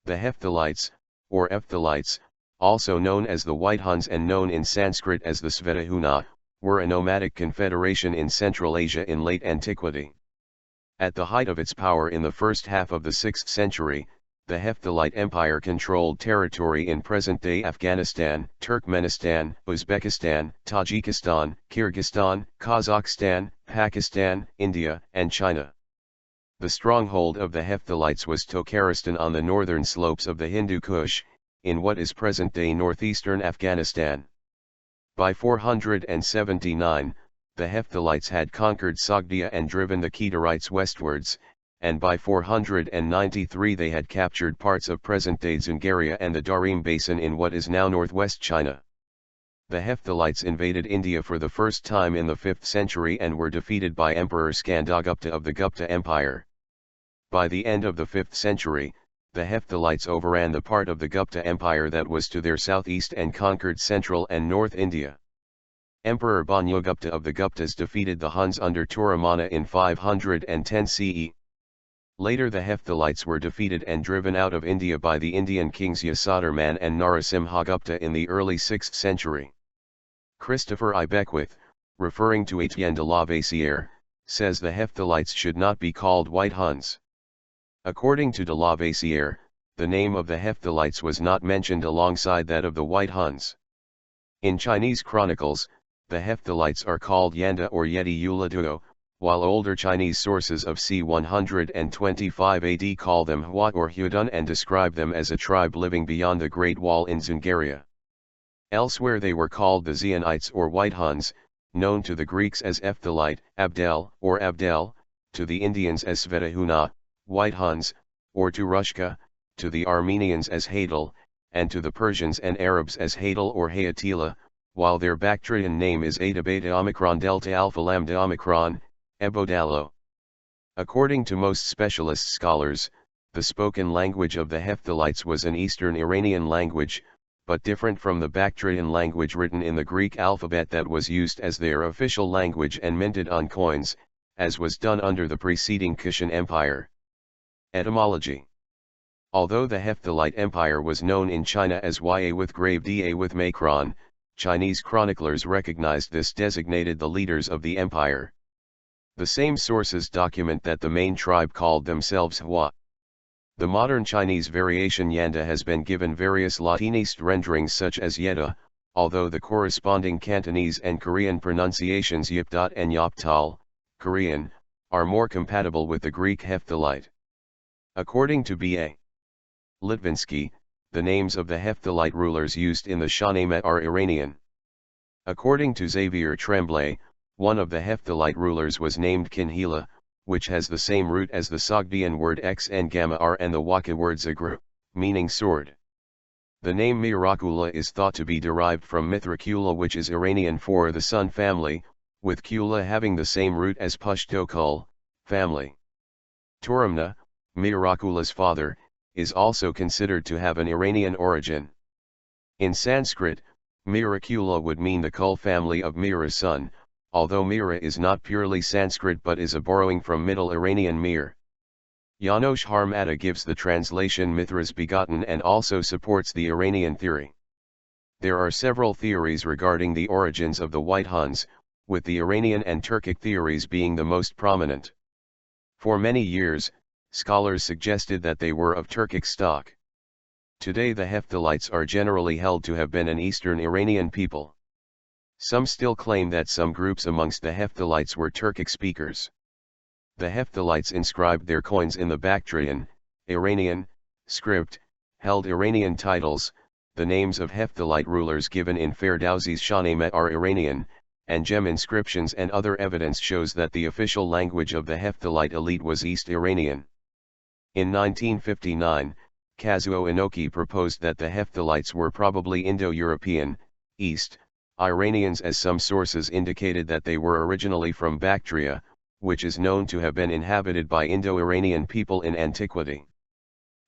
The Hephthalites, or Ephthalites, also known as the White Huns and known in Sanskrit as the Sveta Huna, were a nomadic confederation in Central Asia in late antiquity. At the height of its power in the first half of the 6th century, the Hephthalite Empire controlled territory in present-day Afghanistan, Turkmenistan, Uzbekistan, Tajikistan, Kyrgyzstan, Kazakhstan, Pakistan, India, and China. The stronghold of the Hephthalites was Tokharistan on the northern slopes of the Hindu Kush, in what is present-day northeastern Afghanistan. By 479, the Hephthalites had conquered Sogdia and driven the Kidarites westwards, and by 493 they had captured parts of present-day Dzungaria and the Tarim Basin in what is now northwest China. The Hephthalites invaded India for the first time in the 5th century and were defeated by Emperor Skandagupta of the Gupta Empire. By the end of the 5th century, the Hephthalites overran the part of the Gupta Empire that was to their southeast and conquered central and north India. Emperor Bhanugupta of the Guptas defeated the Huns under Toramana in 510 CE. Later the Hephthalites were defeated and driven out of India by the Indian kings Yasodharman and Narasimhagupta in the early 6th century. Christopher I. Beckwith, referring to Etienne de Lavaisière, says the Hephthalites should not be called White Huns. According to de Lavaisière, the name of the Hephthalites was not mentioned alongside that of the White Huns. In Chinese chronicles, the Hephthalites are called Yanda or Yeti Uladuo, while older Chinese sources of c. 125 AD call them Hua or Hudun and describe them as a tribe living beyond the Great Wall in Dzungaria. Elsewhere they were called the Xionites or White Huns, known to the Greeks as Ephthalite, Abdel, or Abdel, to the Indians as Sveta Huna, White Huns, or to Rushka, to the Armenians as Hadal, and to the Persians and Arabs as Hadal or Hayatila, while their Bactrian name is Eta Beta Omicron Delta Alpha Lambda Omicron, Ebodalo. According to most specialist scholars, the spoken language of the Hephthalites was an Eastern Iranian language, but different from the Bactrian language written in the Greek alphabet that was used as their official language and minted on coins, as was done under the preceding Kushan Empire. Etymology. Although the Hephthalite Empire was known in China as Ya with grave Da with Macron, Chinese chroniclers recognized this designated the leaders of the empire. The same sources document that the main tribe called themselves Hua. The modern Chinese variation Yanda has been given various Latinized renderings such as Yeda, although the corresponding Cantonese and Korean pronunciations Yipdot and Yoptal, Korean, are more compatible with the Greek Hephthalite. According to B.A. Litvinsky, the names of the Hephthalite rulers used in the Shahnameh are Iranian. According to Xavier Tremblay, one of the Hephthalite rulers was named Kinhila, which has the same root as the Sogdian word X and Gamma R and the Waka word Zagru, meaning sword. The name Mirakula is thought to be derived from Mithrakula, which is Iranian for the sun family, with Kula having the same root as Pashto Kul, family. Toramana, Mirakula's father, is also considered to have an Iranian origin. In Sanskrit, Mirakula would mean the Kul family of Mira's son, although Mira is not purely Sanskrit but is a borrowing from Middle Iranian Mir. Janosch Harmata gives the translation Mithras begotten and also supports the Iranian theory. There are several theories regarding the origins of the White Huns, with the Iranian and Turkic theories being the most prominent. For many years, scholars suggested that they were of Turkic stock. Today the Hephthalites are generally held to have been an Eastern Iranian people. Some still claim that some groups amongst the Hephthalites were Turkic speakers. The Hephthalites inscribed their coins in the Bactrian, Iranian, script, held Iranian titles. The names of Hephthalite rulers given in Ferdowsi's Shahnameh are Iranian, and gem inscriptions and other evidence shows that the official language of the Hephthalites elite was East Iranian. In 1959, Kazuo Inoki proposed that the Hephthalites were probably Indo-European, East Iranians, as some sources indicated that they were originally from Bactria, which is known to have been inhabited by Indo-Iranian people in antiquity.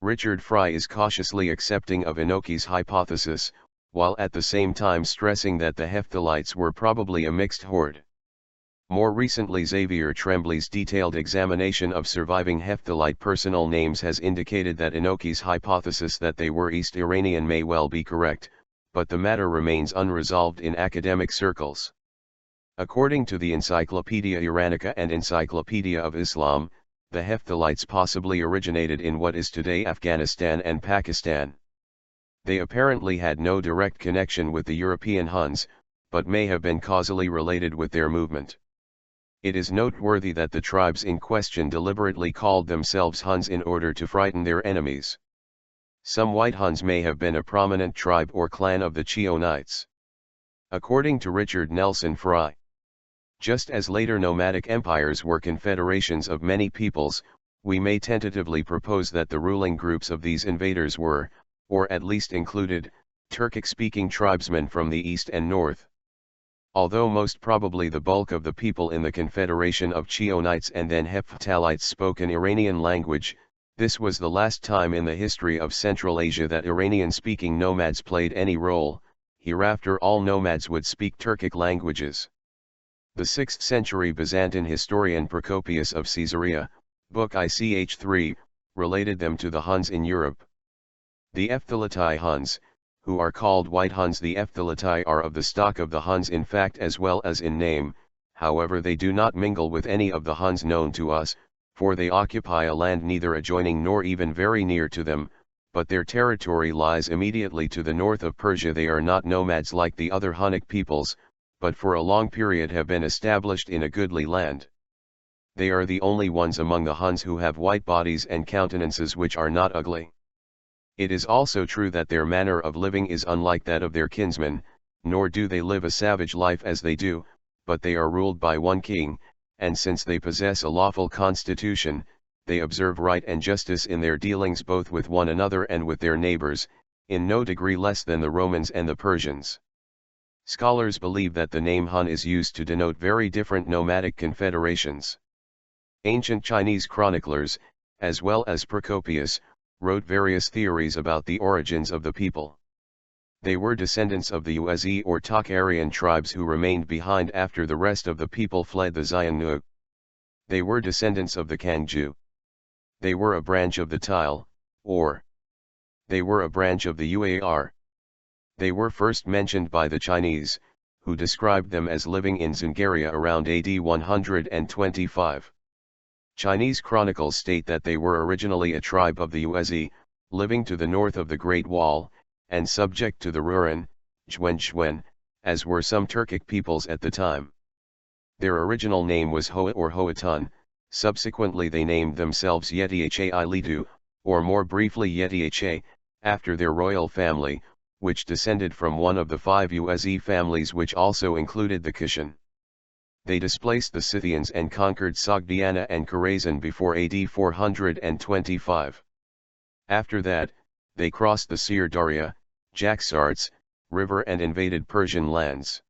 Richard Fry is cautiously accepting of Inoki's hypothesis, while at the same time stressing that the Hephthalites were probably a mixed horde. More recently, Xavier Tremblay's detailed examination of surviving Hephthalite personal names has indicated that Enochi's hypothesis that they were East Iranian may well be correct, but the matter remains unresolved in academic circles. According to the Encyclopedia Iranica and Encyclopedia of Islam, the Hephthalites possibly originated in what is today Afghanistan and Pakistan. They apparently had no direct connection with the European Huns, but may have been causally related with their movement. It is noteworthy that the tribes in question deliberately called themselves Huns in order to frighten their enemies. Some White Huns may have been a prominent tribe or clan of the Chionites. According to Richard Nelson Fry, just as later nomadic empires were confederations of many peoples, we may tentatively propose that the ruling groups of these invaders were, or at least included, Turkic-speaking tribesmen from the east and north. Although most probably the bulk of the people in the confederation of Chionites and then Hephthalites spoke an Iranian language, this was the last time in the history of Central Asia that Iranian-speaking nomads played any role. Hereafter all nomads would speak Turkic languages. The 6th century Byzantine historian Procopius of Caesarea, Book ICH 3, related them to the Huns in Europe. The Ephthalitai Huns, who are called White Huns, the Ephthalitai are of the stock of the Huns in fact as well as in name, however they do not mingle with any of the Huns known to us, for they occupy a land neither adjoining nor even very near to them, but their territory lies immediately to the north of Persia. They are not nomads like the other Hunnic peoples, but for a long period have been established in a goodly land. They are the only ones among the Huns who have white bodies and countenances which are not ugly. It is also true that their manner of living is unlike that of their kinsmen, nor do they live a savage life as they do, but they are ruled by one king, and since they possess a lawful constitution, they observe right and justice in their dealings both with one another and with their neighbors, in no degree less than the Romans and the Persians. Scholars believe that the name Hun is used to denote very different nomadic confederations. Ancient Chinese chroniclers, as well as Procopius, wrote various theories about the origins of the people. They were descendants of the Yuezhi or Tokharian tribes who remained behind after the rest of the people fled the Xiongnu. They were descendants of the Kangju. They were a branch of the Tile, or they were a branch of the Uar. They were first mentioned by the Chinese, who described them as living in Dzungaria around AD 125. Chinese chronicles state that they were originally a tribe of the Yuezhi, living to the north of the Great Wall, and subject to the Ruran, Zhuan, as were some Turkic peoples at the time. Their original name was Hoa or Hoatun, subsequently they named themselves Yetiha Lidu, or more briefly Yetiha, after their royal family, which descended from one of the 5 Yuezhi families which also included the Kushan. They displaced the Scythians and conquered Sogdiana and Kyrgyzstan before AD 425. After that, they crossed the Sir Daria, Jaxartes, river and invaded Persian lands.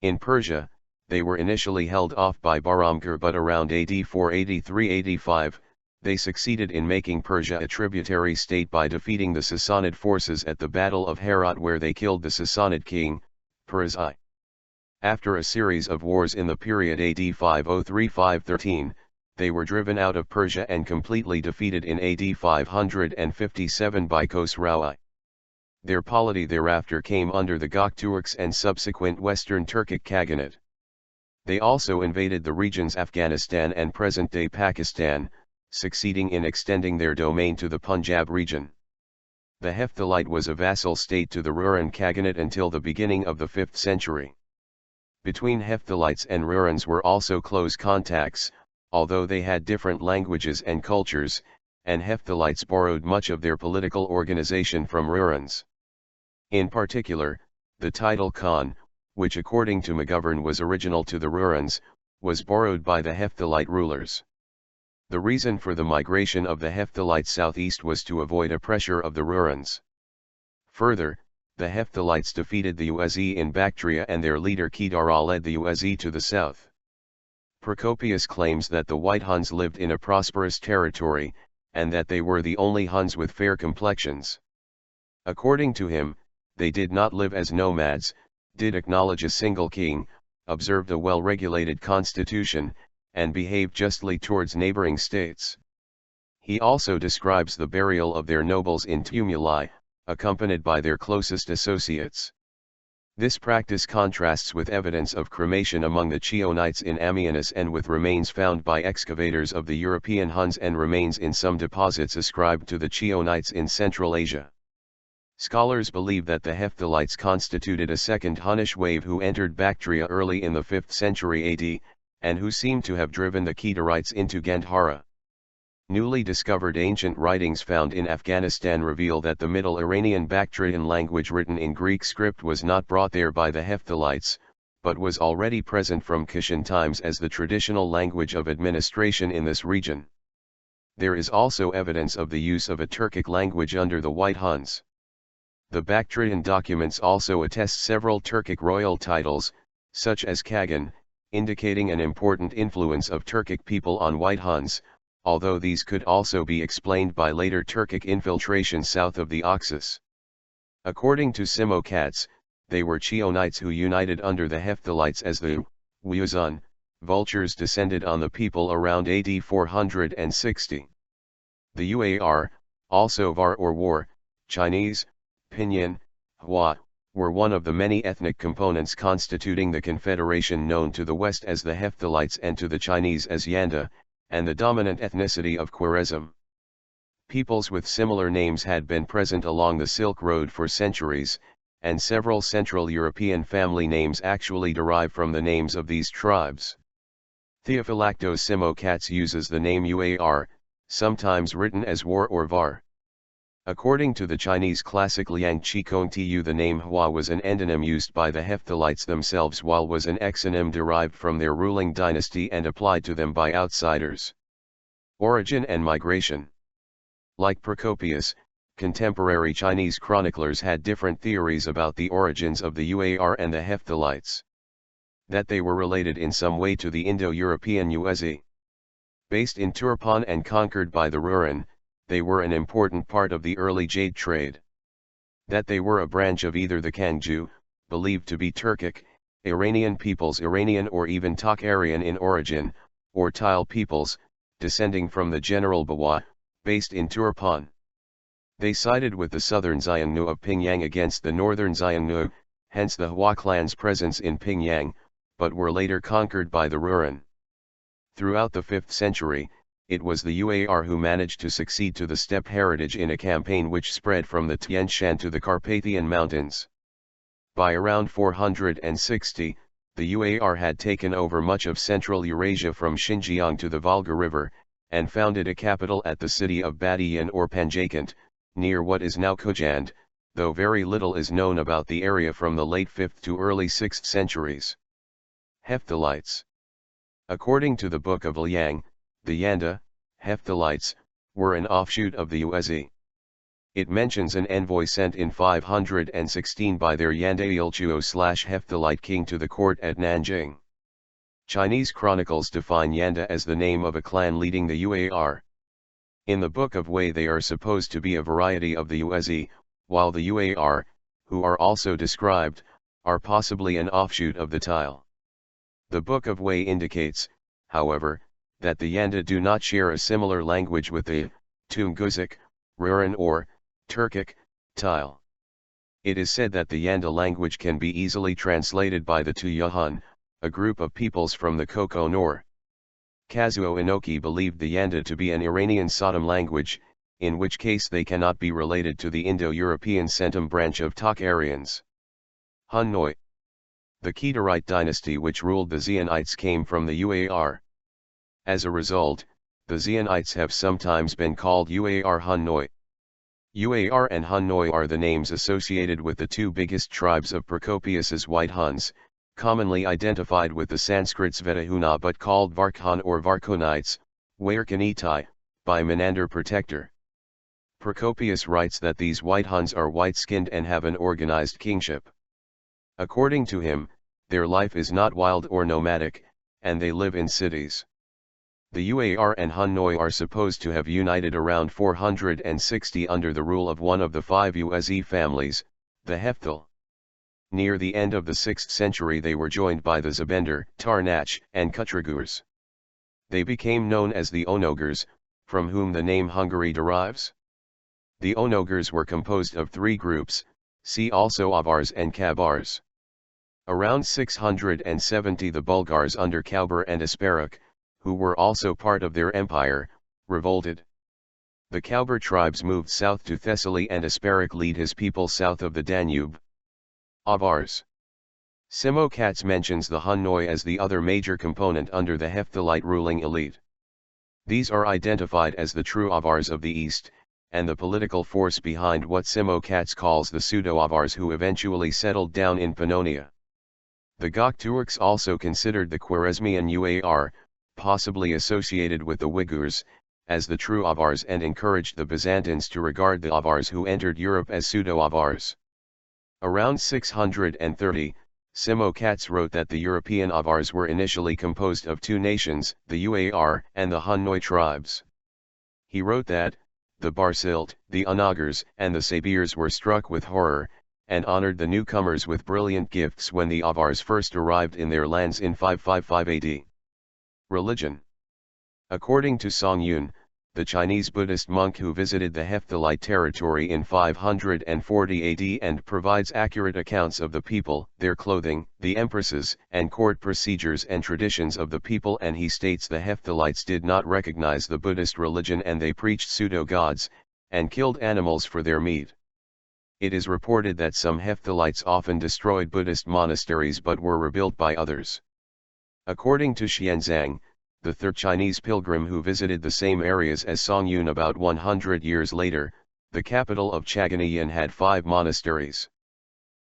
In Persia, they were initially held off by Bahramgar, but around AD 483-85, they succeeded in making Persia a tributary state by defeating the Sassanid forces at the Battle of Herat, where they killed the Sassanid king, Perizai. After a series of wars in the period AD 503-513, they were driven out of Persia and completely defeated in AD 557 by Khosrau I. Their polity thereafter came under the Gokturks and subsequent Western Turkic Khaganate. They also invaded the regions Afghanistan and present-day Pakistan, succeeding in extending their domain to the Punjab region. The Hephthalite was a vassal state to the Ruran Khaganate until the beginning of the 5th century. Between Hephthalites and Rurans were also close contacts, although they had different languages and cultures, and Hephthalites borrowed much of their political organization from Rurans. In particular, the title Khan, which according to McGovern was original to the Rurans, was borrowed by the Hephthalites rulers. The reason for the migration of the Hephthalites southeast was to avoid a pressure of the Rurans. Further, the Hephthalites defeated the Yuezhi in Bactria and their leader Kidara led the Yuezhi to the south. Procopius claims that the White Huns lived in a prosperous territory, and that they were the only Huns with fair complexions. According to him, they did not live as nomads, did acknowledge a single king, observed a well-regulated constitution, and behaved justly towards neighboring states. He also describes the burial of their nobles in tumuli, accompanied by their closest associates. This practice contrasts with evidence of cremation among the Chionites in Amiens and with remains found by excavators of the European Huns and remains in some deposits ascribed to the Chionites in Central Asia. Scholars believe that the Hephthalites constituted a second Hunnish wave who entered Bactria early in the 5th century AD, and who seem to have driven the Kidarites into Gandhara. Newly discovered ancient writings found in Afghanistan reveal that the Middle Iranian Bactrian language written in Greek script was not brought there by the Hephthalites, but was already present from Kushan times as the traditional language of administration in this region. There is also evidence of the use of a Turkic language under the White Huns. The Bactrian documents also attest several Turkic royal titles, such as Kagan, indicating an important influence of Turkic people on White Huns, although these could also be explained by later Turkic infiltration south of the Oxus. According to Simo Katz, they were Chionites who united under the Hephthalites as the Uyuzun, vultures descended on the people around AD 460. The Uar, also Var or War, Chinese, Pinyin, Hua, were one of the many ethnic components constituting the confederation known to the West as the Hephthalites and to the Chinese as Yanda, and the dominant ethnicity of Khwarezm. Peoples with similar names had been present along the Silk Road for centuries, and several Central European family names actually derive from the names of these tribes. Theophylactos Simo Katz uses the name Uar, sometimes written as War or Var. According to the Chinese classic Liang Qikong Tu, the name Hua was an endonym used by the Hephthalites themselves, while was an exonym derived from their ruling dynasty and applied to them by outsiders. Origin and migration. Like Procopius, contemporary Chinese chroniclers had different theories about the origins of the Uar and the Hephthalites. That they were related in some way to the Indo-European Uzi. Based in Turpan and conquered by the Ruran, they were an important part of the early jade trade. That they were a branch of either the Kangju, believed to be Turkic, Iranian peoples, Iranian or even Tokharian in origin, or Tile peoples, descending from the general Bawa, based in Turpan. They sided with the southern Xiongnu of Pingyang against the northern Xiongnu, hence the Hua clan's presence in Pingyang, but were later conquered by the Ruran. Throughout the 5th century, it was the Uar who managed to succeed to the steppe heritage in a campaign which spread from the Tian Shan to the Carpathian Mountains. By around 460, the Uar had taken over much of central Eurasia from Xinjiang to the Volga River, and founded a capital at the city of Badiyan or Panjakent, near what is now Khujand, though very little is known about the area from the late 5th to early 6th centuries. Hephthalites. According to the Book of Liang, the Yanda, Hephthalites, were an offshoot of the Uzi. It mentions an envoy sent in 516 by their Yanda Ilchuo/Hephthalite king to the court at Nanjing. Chinese chronicles define Yanda as the name of a clan leading the Uar. In the Book of Wei they are supposed to be a variety of the Uzi, while the Uar, who are also described, are possibly an offshoot of the Tile. The Book of Wei indicates, however, that the Yanda do not share a similar language with the Tunguzic, Ruran or Turkic Tile. It is said that the Yanda language can be easily translated by the Tuyahun, a group of peoples from the Koko Nor. Kazuo Inoki believed the Yanda to be an Iranian Sodom language, in which case they cannot be related to the Indo-European Centum branch of Tokharians. Hunnoi. The Kidarite dynasty which ruled the Xionites came from the Uar. As a result, the Xionites have sometimes been called Uar Hunnoi. Uar and Hunnoi are the names associated with the two biggest tribes of Procopius's White Huns, commonly identified with the Sanskrit Sveta Huna but called Varkhun or Varkhunites, Wairkhanitai, by Menander Protector. Procopius writes that these White Huns are white-skinned and have an organized kingship. According to him, their life is not wild or nomadic, and they live in cities. The Uar and Hunnoi are supposed to have united around 460 under the rule of one of the 5 Uzi families, the Hephthal. Near the end of the 6th century they were joined by the Zabender, Tarnach, and Kutrugurs. They became known as the Onogars, from whom the name Hungary derives. The Onogars were composed of 3 groups, see also Avars and Kabars. Around 670 the Bulgars under Kauber and Asparuch, who were also part of their empire, revolted. The Kauber tribes moved south to Thessaly and Asparuch led his people south of the Danube. Avars. Simo Katz mentions the Hunnoi as the other major component under the Hephthalite ruling elite. These are identified as the true Avars of the East, and the political force behind what Simo Katz calls the pseudo-Avars who eventually settled down in Pannonia. The Gokturks also considered the Khwarezmian Uar, possibly associated with the Uyghurs, as the true Avars and encouraged the Byzantines to regard the Avars who entered Europe as pseudo-Avars. Around 630, Simo Katz wrote that the European Avars were initially composed of 2 nations, the Uar and the Hunnoi tribes. He wrote that, the Barsilt, the Onogars, and the Sabirs were struck with horror, and honored the newcomers with brilliant gifts when the Avars first arrived in their lands in 555 AD. Religion. According to Song Yun, the Chinese Buddhist monk who visited the Hephthalites territory in 540 AD and provides accurate accounts of the people, their clothing, the empresses, and court procedures and traditions of the people, and he states the Hephthalites did not recognize the Buddhist religion and they preached pseudo-gods, and killed animals for their meat. It is reported that some Hephthalites often destroyed Buddhist monasteries but were rebuilt by others. According to Xianzang, the third Chinese pilgrim who visited the same areas as Song Yun about 100 years later, the capital of Chaganayan had 5 monasteries.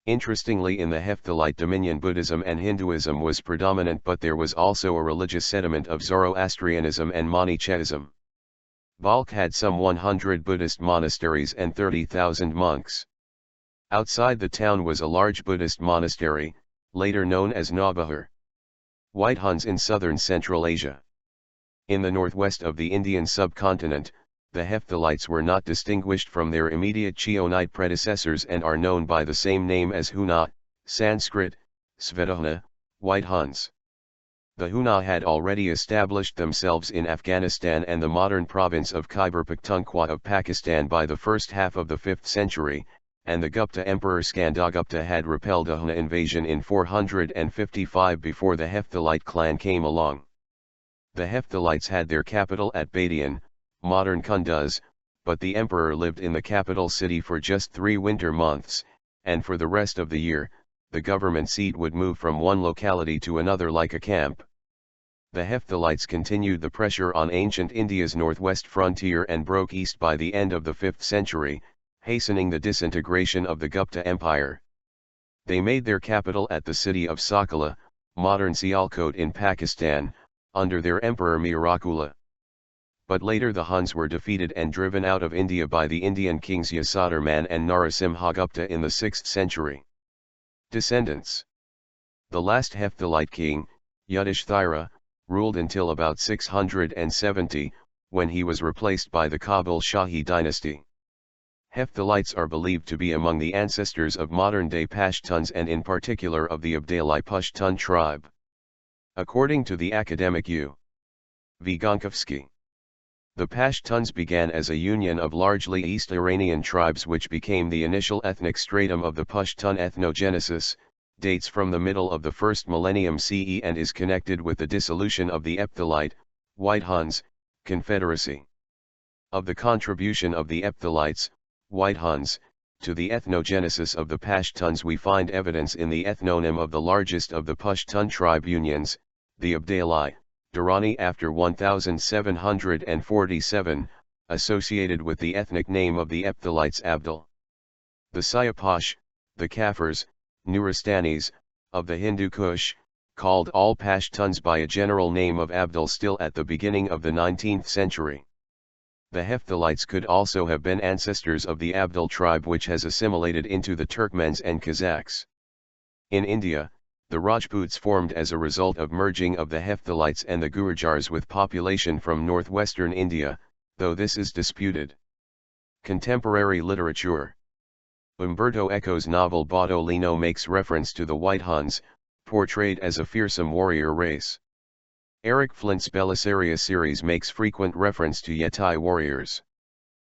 Interestingly, in the Hephthalite dominion Buddhism and Hinduism was predominant, but there was also a religious sediment of Zoroastrianism and Manichaeism. Balkh had some 100 Buddhist monasteries and 30,000 monks. Outside the town was a large Buddhist monastery, later known as Nabahar. White Huns in southern Central Asia. In the northwest of the Indian subcontinent, the Hephthalites were not distinguished from their immediate Chionite predecessors and are known by the same name as Huna, Sanskrit, Sveta Huna, White Huns. The Huna had already established themselves in Afghanistan and the modern province of Khyber Pakhtunkhwa of Pakistan by the first half of the 5th century, and the Gupta Emperor Skandagupta had repelled a Huna invasion in 455 before the Hephthalite clan came along. The Hephthalites had their capital at Badian, modern Kunduz, but the emperor lived in the capital city for just 3 winter months, and for the rest of the year, the government seat would move from one locality to another like a camp. The Hephthalites continued the pressure on ancient India's northwest frontier and broke east by the end of the 5th century, hastening the disintegration of the Gupta Empire. They made their capital at the city of Sakala, modern Sialkot in Pakistan, under their emperor Mirakula. But later the Huns were defeated and driven out of India by the Indian kings Yasodharman and Narasimhagupta in the 6th century. Descendants. The last Hephthalite king, Yudhishthira, ruled until about 670, when he was replaced by the Kabul Shahi dynasty. Hephthalites are believed to be among the ancestors of modern-day Pashtuns and in particular of the Abdali Pashtun tribe. According to the academic U. V. Gonkovsky, the Pashtuns began as a union of largely East Iranian tribes which became the initial ethnic stratum of the Pashtun ethnogenesis, dates from the middle of the 1st millennium CE and is connected with the dissolution of the Ephthalites, White Huns, confederacy. Of the contribution of the Ephthalites, White Huns, to the ethnogenesis of the Pashtuns we find evidence in the ethnonym of the largest of the Pashtun tribe unions, the Abdali, Durrani after 1747, associated with the ethnic name of the Ephthalites Abdal. The Siapash, the Kafirs, Nuristanis, of the Hindu Kush, called all Pashtuns by a general name of Abdal still at the beginning of the 19th century. The Hephthalites could also have been ancestors of the Abdal tribe which has assimilated into the Turkmens and Kazakhs. In India, the Rajputs formed as a result of merging of the Hephthalites and the Gurjars with population from northwestern India, though this is disputed. Contemporary literature. Umberto Eco's novel Baudolino makes reference to the White Huns, portrayed as a fearsome warrior race. Eric Flint's Belisaria series makes frequent reference to Yeti warriors.